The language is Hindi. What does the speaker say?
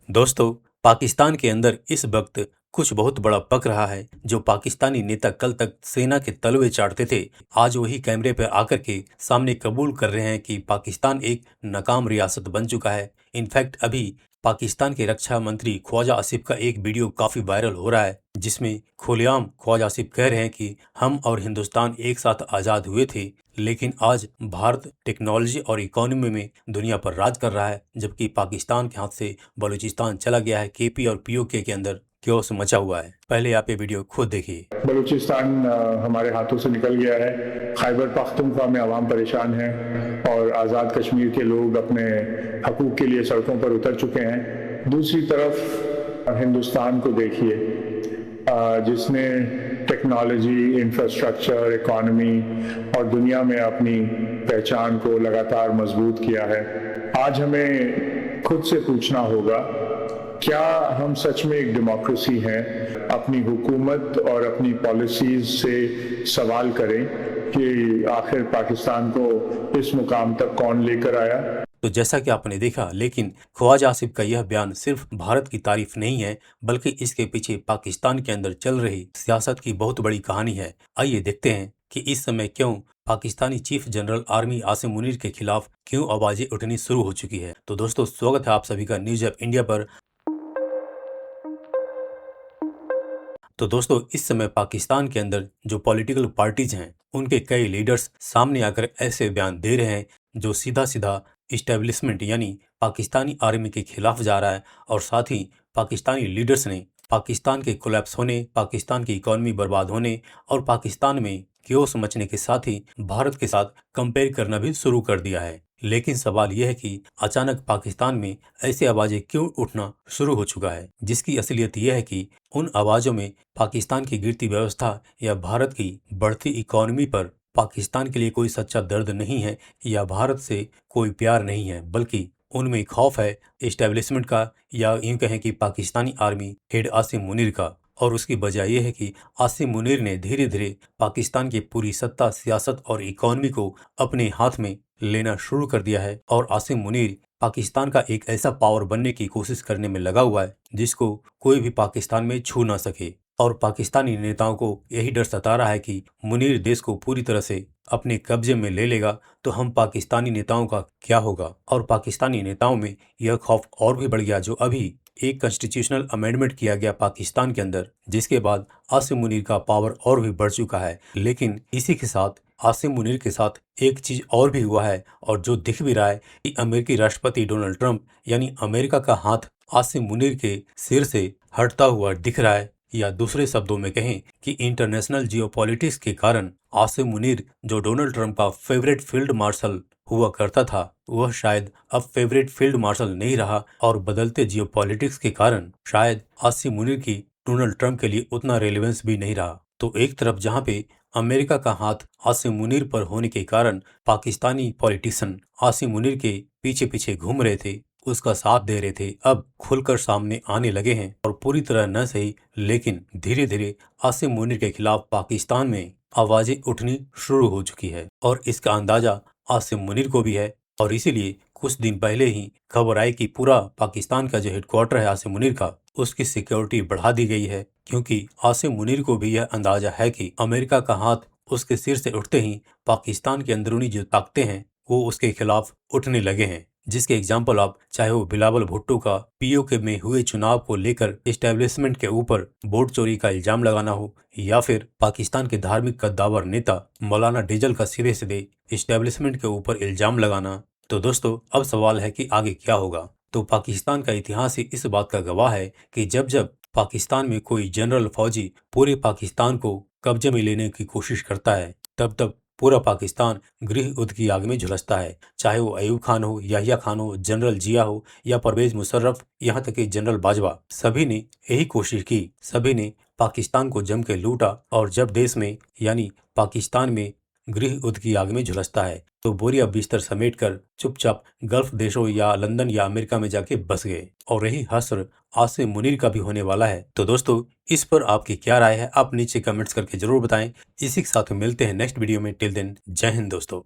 दोस्तों, पाकिस्तान के अंदर इस वक्त कुछ बहुत बड़ा पक रहा है। जो पाकिस्तानी नेता कल तक सेना के तलवे चाटते थे, आज वही कैमरे पर आकर के सामने कबूल कर रहे हैं कि पाकिस्तान एक नाकाम रियासत बन चुका है। इनफैक्ट अभी पाकिस्तान के रक्षा मंत्री ख्वाजा आसिफ का एक वीडियो काफी वायरल हो रहा है, जिसमें खुलेआम ख्वाजा आसिफ कह रहे हैं कि हम और हिंदुस्तान एक साथ आजाद हुए थे, लेकिन आज भारत टेक्नोलॉजी और इकोनॉमी में दुनिया पर राज कर रहा है, जबकि पाकिस्तान के हाथ से बलूचिस्तान चला गया है। केपी और पीओके के अंदर क्योस मचा हुआ है। पहले आप ये वीडियो खुद देखिए। बलूचिस्तान हमारे हाथों से निकल गया है। खैबर पख्तूनख्वा में आवाम परेशान है और आज़ाद कश्मीर के लोग अपने हकूक़ के लिए सड़कों पर उतर चुके हैं। दूसरी तरफ हिंदुस्तान को देखिए, जिसने टेक्नोलॉजी, इंफ्रास्ट्रक्चर, इकोनॉमी और दुनिया में अपनी पहचान को लगातार मजबूत किया है। आज हमें खुद से पूछना होगा, क्या हम सच में एक डेमोक्रेसी हैं? अपनी हुकूमत और अपनी पॉलिसीज से सवाल करें कि आखिर पाकिस्तान को इस मुकाम तक कौन लेकर आया। तो जैसा कि आपने देखा, लेकिन ख्वाजा आसिफ का यह बयान सिर्फ भारत की तारीफ नहीं है, बल्कि इसके पीछे पाकिस्तान के अंदर चल रही सियासत की बहुत बड़ी कहानी है। आइए देखते हैं कि इस समय क्यों Pakistani chief general army Asim Munir के खिलाफ क्यों आवाजें उठनी शुरू हो चुकी है। तो दोस्तों, स्वागत है आप सभी का न्यूज ऑफ इंडिया पर। तो दोस्तों, इस समय पाकिस्तान के अंदर जो पॉलिटिकल पार्टीज हैं, उनके कई लीडर्स सामने आकर ऐसे बयान दे रहे हैं जो सीधा सीधा इस्टेब्लिशमेंट यानी पाकिस्तानी आर्मी के खिलाफ जा रहा है। और साथ ही पाकिस्तानी लीडर्स ने पाकिस्तान के कोलैप्स होने, पाकिस्तान की इकोनॉमी बर्बाद होने और पाकिस्तान में क्योस मचने के साथ ही भारत के साथ कंपेयर करना भी शुरू कर दिया है। लेकिन सवाल यह है कि अचानक पाकिस्तान में ऐसी आवाजें क्यों उठना शुरू हो चुका है, जिसकी असलियत यह है कि उन आवाजों में पाकिस्तान की गिरती व्यवस्था या भारत की बढ़ती इकोनॉमी पर पाकिस्तान के लिए कोई सच्चा दर्द नहीं है या भारत से कोई प्यार नहीं है, बल्कि उनमें खौफ है एस्टेब्लिशमेंट का, या यूं कहें कि पाकिस्तानी आर्मी हेड आसिम मुनीर का। और उसकी वजह यह है कि आसिम मुनीर ने धीरे धीरे पाकिस्तान की पूरी सत्ता, सियासत और इकोनॉमी को अपने हाथ में लेना शुरू कर दिया है। और आसिम मुनीर पाकिस्तान का एक ऐसा पावर बनने की कोशिश करने में लगा हुआ है जिसको कोई भी पाकिस्तान में छू ना सके। और पाकिस्तानी नेताओं को यही डर सता रहा है कि मुनीर देश को पूरी तरह से अपने कब्जे में ले लेगा तो हम पाकिस्तानी नेताओं का क्या होगा। और पाकिस्तानी नेताओं में यह खौफ और भी बढ़ गया। जो अभी एक कॉन्स्टिट्यूशनल अमेंडमेंट किया गया पाकिस्तान के अंदर, जिसके बाद आसिम मुनीर का पावर और भी बढ़ चुका है। लेकिन इसी के साथ आसिम मुनीर के साथ एक चीज और भी हुआ है, और जो दिख भी रहा है कि अमेरिकी राष्ट्रपति डोनाल्ड ट्रंप यानी अमेरिका का हाथ आसिम मुनीर के सिर से हटता हुआ दिख रहा है। या दूसरे शब्दों में कहें कि इंटरनेशनल जियोपॉलिटिक्स के कारण आसिम मुनीर, जो डोनाल्ड ट्रंप का फेवरेट फील्ड मार्शल हुआ करता था, वह शायद अब फेवरेट फील्ड मार्शल नहीं रहा। और बदलते जियोपॉलिटिक्स के कारण शायद आसिम मुनीर की डोनाल्ड ट्रंप के लिए उतना रेलेवेंस भी नहीं रहा। तो एक तरफ जहां पे अमेरिका का हाथ आसिम मुनीर पर होने के कारण पाकिस्तानी पॉलिटिशियन आसिम मुनीर के पीछे पीछे घूम रहे थे, उसका साथ दे रहे थे, अब खुलकर सामने आने लगे हैं। और पूरी तरह न सही, लेकिन धीरे धीरे आसिम मुनीर के खिलाफ पाकिस्तान में आवाजें उठनी शुरू हो चुकी है। और इसका अंदाजा आसिम मुनीर को भी है। और इसीलिए कुछ दिन पहले ही खबर आई कि पूरा पाकिस्तान का जो हेडक्वार्टर है आसिम मुनीर का, उसकी सिक्योरिटी बढ़ा दी गई है, क्योंकि आसिम मुनीर को भी यह अंदाजा है कि अमेरिका का हाथ उसके सिर से उठते ही पाकिस्तान के अंदरूनी जो ताकतें हैं वो उसके खिलाफ उठने लगे हैं। जिसके एग्जाम्पल आप चाहे वो बिलावल भुट्टो का पीओके में हुए चुनाव को लेकर एस्टेब्लिशमेंट के ऊपर वोट चोरी का इल्जाम लगाना हो, या फिर पाकिस्तान के धार्मिक कद्दावर नेता मौलाना डेजल का सीधे सीधे एस्टेब्लिशमेंट के ऊपर इल्जाम लगाना। तो दोस्तों, अब सवाल है कि आगे क्या होगा। तो पाकिस्तान का इतिहास ही इस बात का गवाह है कि जब जब पाकिस्तान में कोई जनरल फौजी पूरे पाकिस्तान को कब्जे में लेने की कोशिश करता है, तब तब पूरा पाकिस्तान गृह युद्ध की आग में झुलसता है। चाहे वो अयूब खान हो, याहिया खान हो, जनरल जिया हो या परवेज मुशर्रफ, यहाँ तक कि जनरल बाजवा, सभी ने यही कोशिश की। सभी ने पाकिस्तान को जम के लूटा। और जब देश में यानी पाकिस्तान में गृह युद्ध की आग में झुलसता है, तो बोरिया बिस्तर समेट कर चुपचाप गल्फ देशों या लंदन या अमेरिका में जाके बस गए। और यही हश्र आसिम मुनीर का भी होने वाला है। तो दोस्तों, इस पर आपकी क्या राय है, आप नीचे कमेंट्स करके जरूर बताएं। इसी के साथ मिलते हैं नेक्स्ट वीडियो में। टिल देन, जय हिंद दोस्तों।